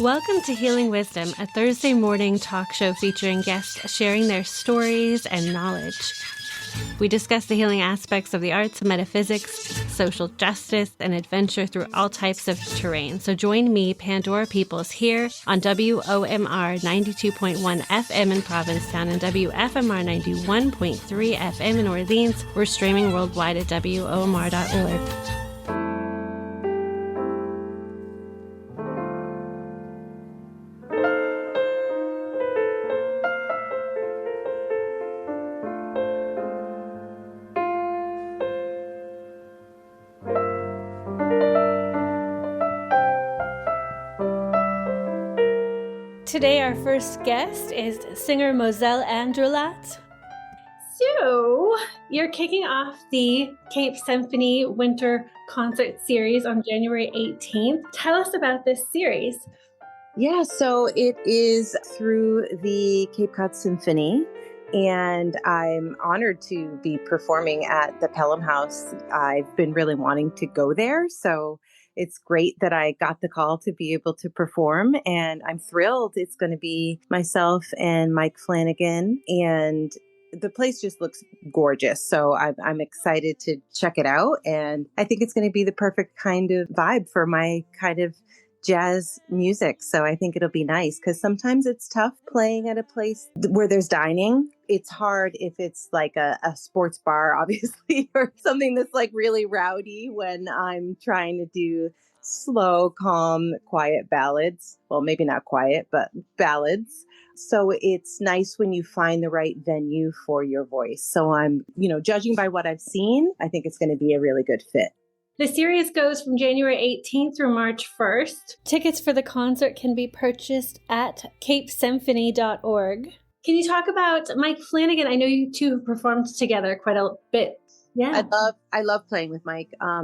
Welcome to Healing Wisdom, a Thursday morning talk show featuring guests sharing their stories and knowledge. We discuss the healing aspects of the arts, metaphysics, social justice, and adventure through all types of terrain. So join me, Pandora Peoples, here on WOMR 92.1 FM in Provincetown and WFMR 91.3 FM in Orleans. We're streaming worldwide at WOMR.org. Today, our first guest is singer Mozelle Andrulot. So, you're kicking off the Cape Symphony Winter Concert Series on January 18th. Tell us about this series. Yeah, so it is through the Cape Cod Symphony, and I'm honored to be performing at the Pelham House. I've been really wanting to go there, so it's great that I got the call to be able to perform, and I'm thrilled. It's going to be myself and Mike Flanagan, and the place just looks gorgeous. So I'm excited to check it out, and I think it's going to be the perfect kind of vibe for my kind of jazz music. So I think it'll be nice because sometimes it's tough playing at a place where there's dining. It's hard if it's like a sports bar, obviously, or something that's like really rowdy when I'm trying to do slow, calm, quiet ballads. Well, maybe not quiet, but ballads. So it's nice when you find the right venue for your voice. So I'm, judging by what I've seen, I think it's going to be a really good fit. The series goes from January 18th through March 1st. Tickets for the concert can be purchased at capesymphony.org. Can you talk about Mike Flanagan? I know you two have performed together quite a bit. Yeah. I love playing with Mike. I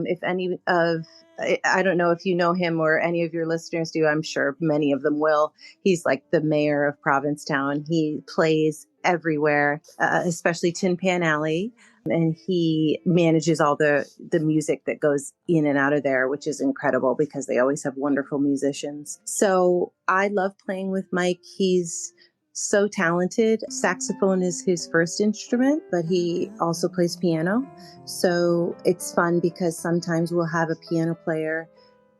don't know if you know him or any of your listeners do. I'm sure many of them will. He's like the mayor of Provincetown. He plays everywhere, especially Tin Pan Alley. And he manages all the music that goes in and out of there, which is incredible because they always have wonderful musicians. So I love playing with Mike. He's so talented. Saxophone is his first instrument, but he also plays piano. So it's fun because sometimes we'll have a piano player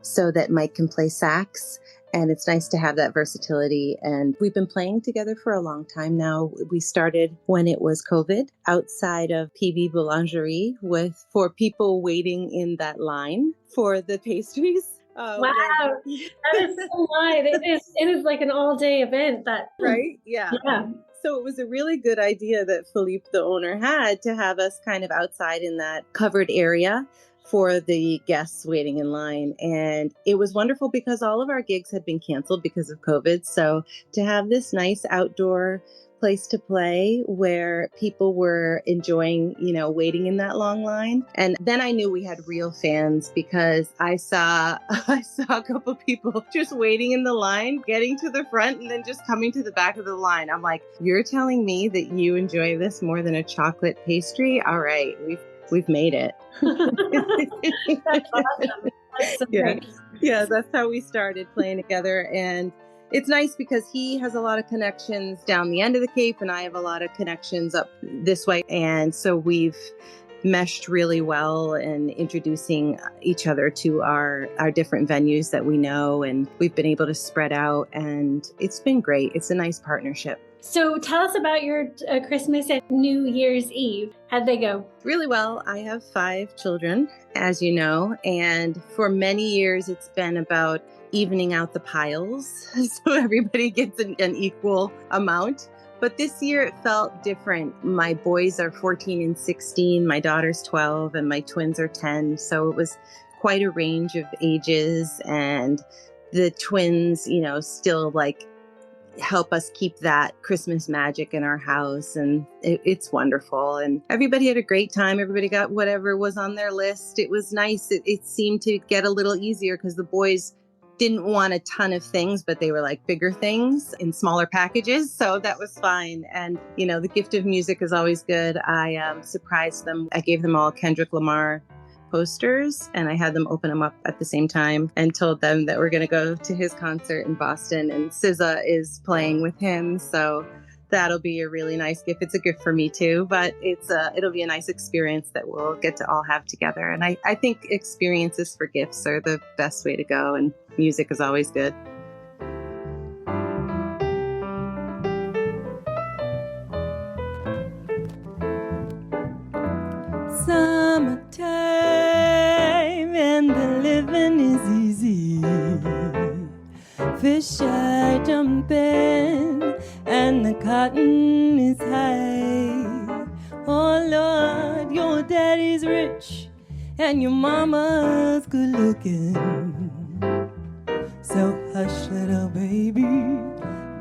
so that Mike can play sax. And it's nice to have that versatility. And we've been playing together for a long time now. We started when it was COVID outside of PB Boulangerie for people waiting in that line for the pastries. Wow, that is so nice. It is like an all-day event. Right? Yeah. So it was a really good idea that Philippe, the owner, had to have us kind of outside in that covered area for the guests waiting in line. And it was wonderful because all of our gigs had been canceled because of COVID. So to have this nice outdoor place to play where people were enjoying, waiting in that long line. And then I knew we had real fans because I saw a couple people just waiting in the line, getting to the front and then just coming to the back of the line. I'm like, you're telling me that you enjoy this more than a chocolate pastry? All right, we've made it. That's awesome. That's so great. Yeah, that's how we started playing together. And it's nice because he has a lot of connections down the end of the Cape and I have a lot of connections up this way. And so we've meshed really well in introducing each other to our different venues that we know. And we've been able to spread out and it's been great. It's a nice partnership. So tell us about your Christmas and New Year's Eve. How'd they go? Really well. I have 5 children, as you know, and for many years it's been about evening out the piles so everybody gets an equal amount. But this year it felt different. My boys are 14 and 16, my daughter's 12, and my twins are 10. So it was quite a range of ages, and the twins, still like help us keep that Christmas magic in our house. And it's wonderful. And everybody had a great time. Everybody got whatever was on their list. It was nice. It seemed to get a little easier because the boys didn't want a ton of things, but they were like bigger things in smaller packages. So that was fine. And, the gift of music is always good. I surprised them. I gave them all Kendrick Lamar posters, and I had them open them up at the same time and told them that we're going to go to his concert in Boston, and SZA is playing with him. So that'll be a really nice gift. It's a gift for me too, but it'll be a nice experience that we'll get to all have together. And I think experiences for gifts are the best way to go, and music is always good. Summertime and the living is easy. Fish are jumping and the cotton is high. Oh Lord, your daddy's rich and your mama's good looking. So hush, little baby,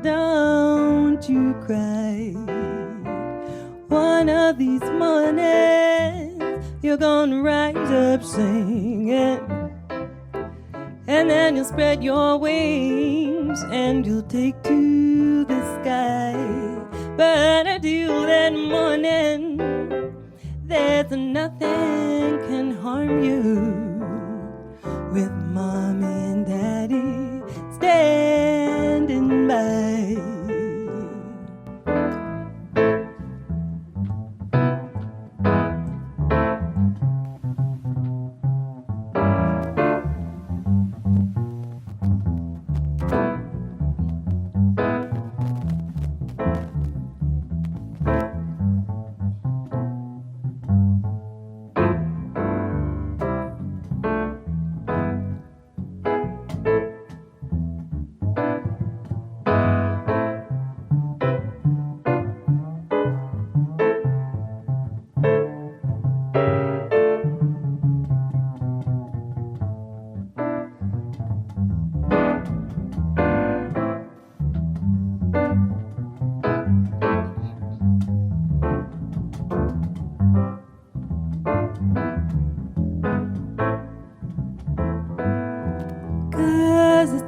don't you cry. One of these mornings, you're gonna rise up singing, and then you'll spread your wings and you'll take to the sky. But until that morning, there's nothing can harm you, with mommy and daddy standing by.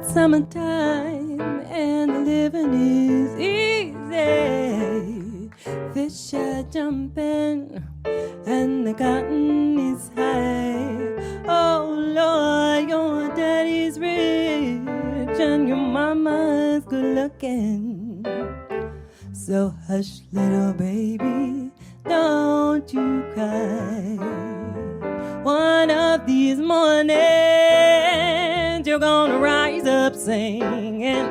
Summertime and the living is easy. Fish are jumping and the cotton is high. Oh Lord, your daddy's rich and your mama's good looking. So hush, little baby, don't you cry. One of these mornings you're gonna rise up singing,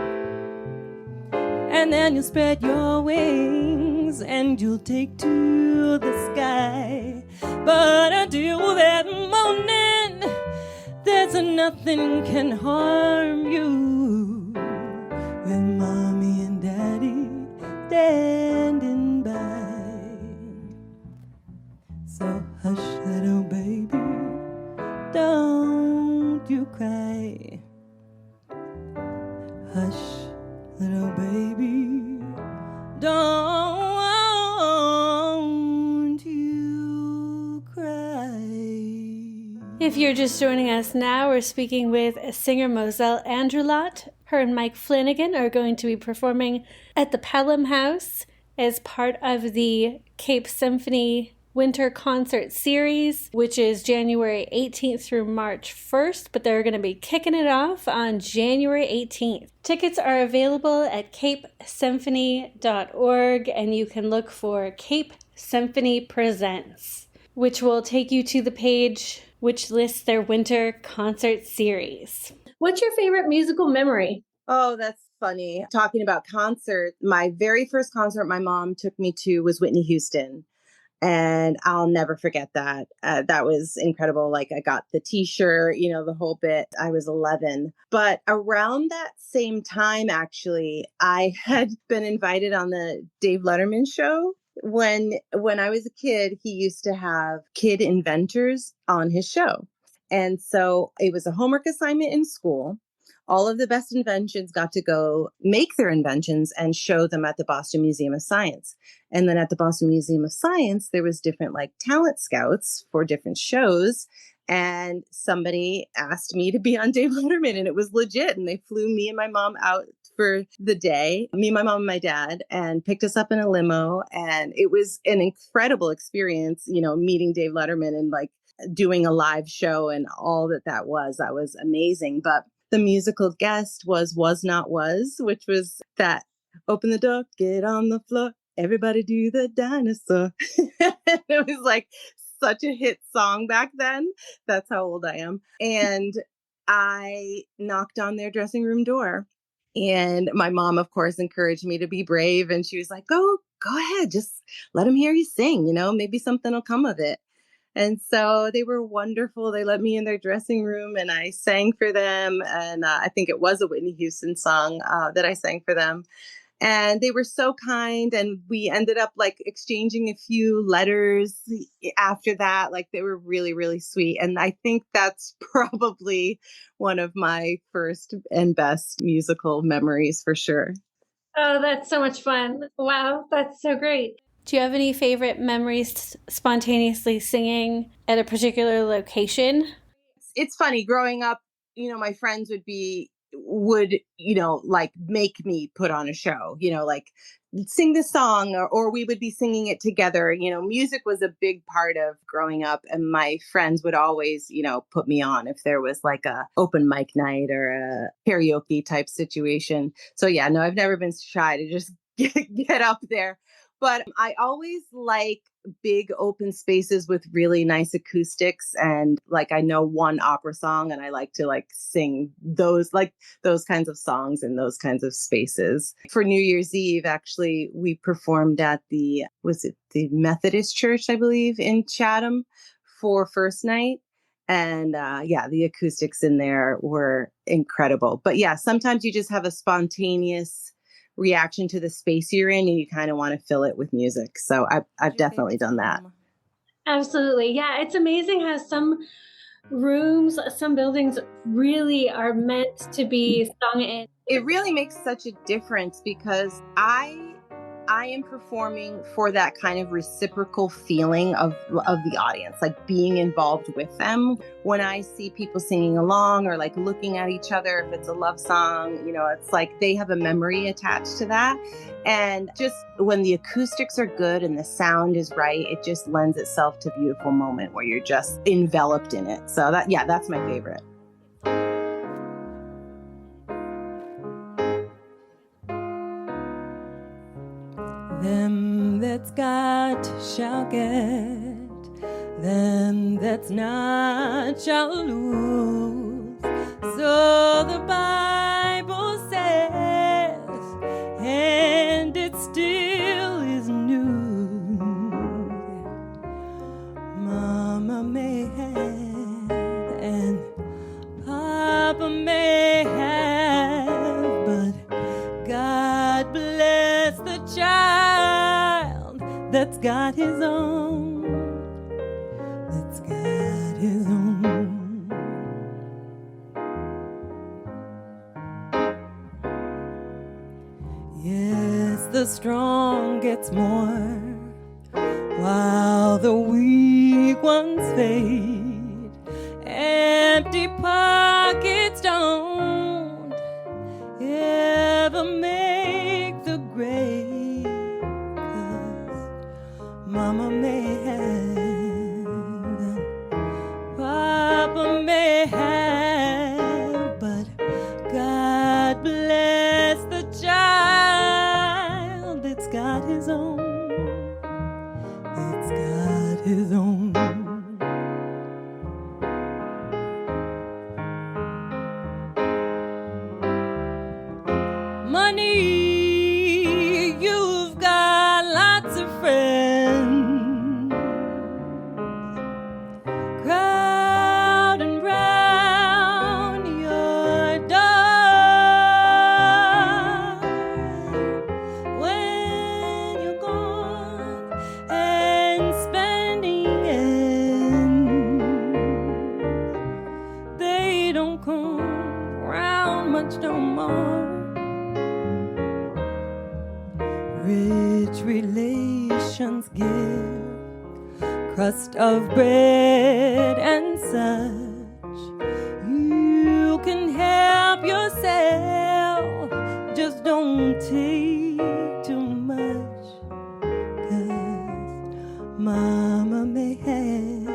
and then you'll spread your wings and you'll take to the sky. But until that morning, there's nothing can harm you, with mommy and daddy standing by. So hush, little baby, don't you cry. Hush, little baby, don't you cry. If you're just joining us now, we're speaking with singer Mozelle Andrulot. Her and Mike Flanagan are going to be performing at the Pelham House as part of the Cape Symphony Winter Concert Series, which is January 18th through March 1st, but they're going to be kicking it off on January 18th. Tickets are available at capesymphony.org, and you can look for Cape Symphony Presents, which will take you to the page which lists their winter concert series. What's your favorite musical memory? Oh, that's funny. Talking about concerts, my very first concert my mom took me to was Whitney Houston. And I'll never forget that. That was incredible. Like, I got the t-shirt, the whole bit. I was 11. But around that same time, actually, I had been invited on the Dave Letterman show. When I was a kid, he used to have kid inventors on his show. And so it was a homework assignment in school. All of the best inventions got to go make their inventions and show them at the Boston Museum of Science. And then at the Boston Museum of Science, there was different talent scouts for different shows. And somebody asked me to be on Dave Letterman, and it was legit. And they flew me and my mom out for the day, me, my mom, and my dad, and picked us up in a limo. And it was an incredible experience, meeting Dave Letterman and doing a live show and all that was. That was amazing. But the musical guest was not was, which was that open the door, get on the floor, everybody do the dinosaur. It was like such a hit song back then. That's how old I am. And I knocked on their dressing room door. And my mom, of course, encouraged me to be brave. And she was like, go ahead, just let them hear you sing, maybe something will come of it. And so they were wonderful. They let me in their dressing room and I sang for them. And I think it was a Whitney Houston song that I sang for them. And they were so kind. And we ended up like exchanging a few letters after that. Like they were really, really sweet. And I think that's probably one of my first and best musical memories for sure. Oh, that's so much fun. Wow, that's so great. Do you have any favorite memories spontaneously singing at a particular location? It's funny growing up, my friends would like make me put on a show, like sing this song or we would be singing it together. Music was a big part of growing up and my friends would always, put me on if there was like a open mic night or a karaoke type situation. So yeah, no, I've never been shy to just get up there. But I always like big open spaces with really nice acoustics. And like, I know one opera song and I like to like sing those kinds of songs in those kinds of spaces. For New Year's Eve, actually, we performed at the Methodist Church, I believe, in Chatham for first night. And the acoustics in there were incredible. But yeah, sometimes you just have a spontaneous reaction to the space you're in and you kind of want to fill it with music. So I've definitely done that. Absolutely. Yeah. It's amazing how some rooms, some buildings really are meant to be sung in. It really makes such a difference because I am performing for that kind of reciprocal feeling of the audience, like being involved with them. When I see people singing along or like looking at each other, if it's a love song, it's like they have a memory attached to that. And just when the acoustics are good and the sound is right, it just lends itself to a beautiful moment where you're just enveloped in it. So that's my favorite. Them that's got shall get, them that's not shall lose. So the Bible says, and it still is news. Mama may have and Papa may have, but God bless the child that's got his own, that's got his own. Yes, the strong gets more, while the weak ones fade. Empty pockets don't ever make the grade, 'cause Mama may have and Papa may have, but God bless the child that's got his own, that's got his own. Money, you've got lots of friends crowding round your door. When you're gone and spending ends, they don't come round much no more. Rich relations give crust of bread and such. You can help yourself, just don't take too much, 'cause Mama may have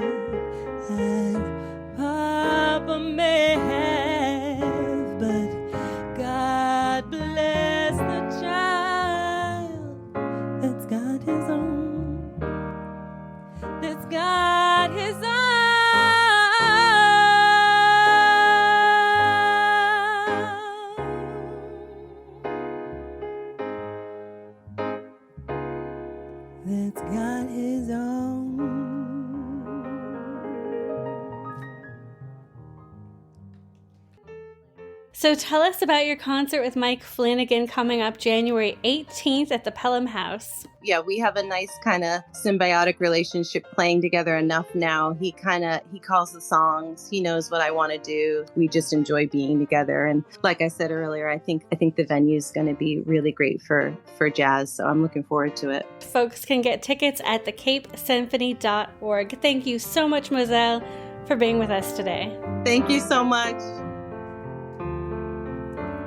So tell us about your concert with Mike Flanagan coming up January 18th at the Pelham House. Yeah, we have a nice kind of symbiotic relationship playing together enough now. He calls the songs. He knows what I want to do. We just enjoy being together. And like I said earlier, I think the venue is going to be really great for jazz. So I'm looking forward to it. Folks can get tickets at thecapesymphony.org. Thank you so much, Mozelle, for being with us today. Thank you so much.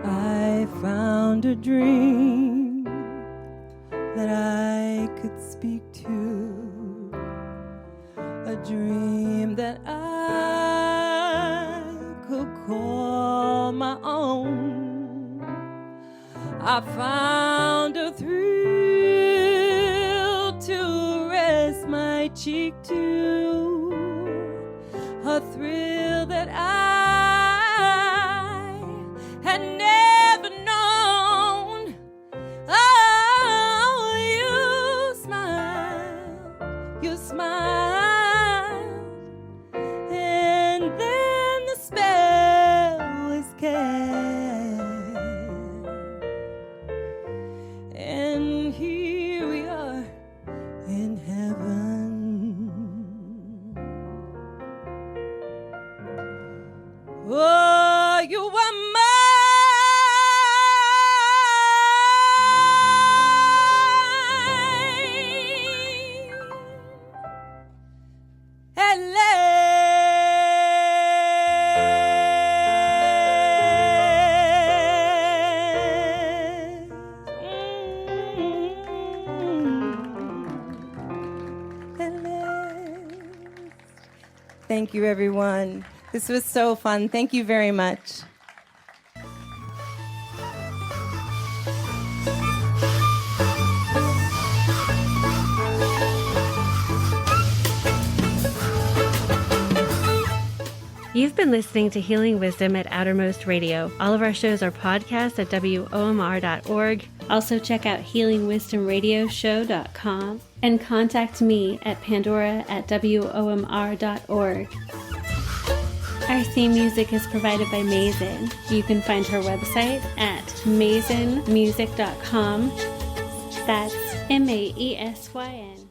I found a dream that I could speak to, a dream that I could call my own. I found a thrill to rest my cheek to, a thrill that I had never known. Oh, you smiled, and then the spell was cast, and here we are in heaven. Oh, you were Thank you, everyone. This was so fun. Thank you very much. You've been listening to Healing Wisdom at Outermost Radio. All of our shows are podcasts at WOMR.org. Also check out healingwisdomradioshow.com and contact me at pandora@WOMR.org. Our theme music is provided by Mason. You can find her website at masonmusic.com. That's MAESYN.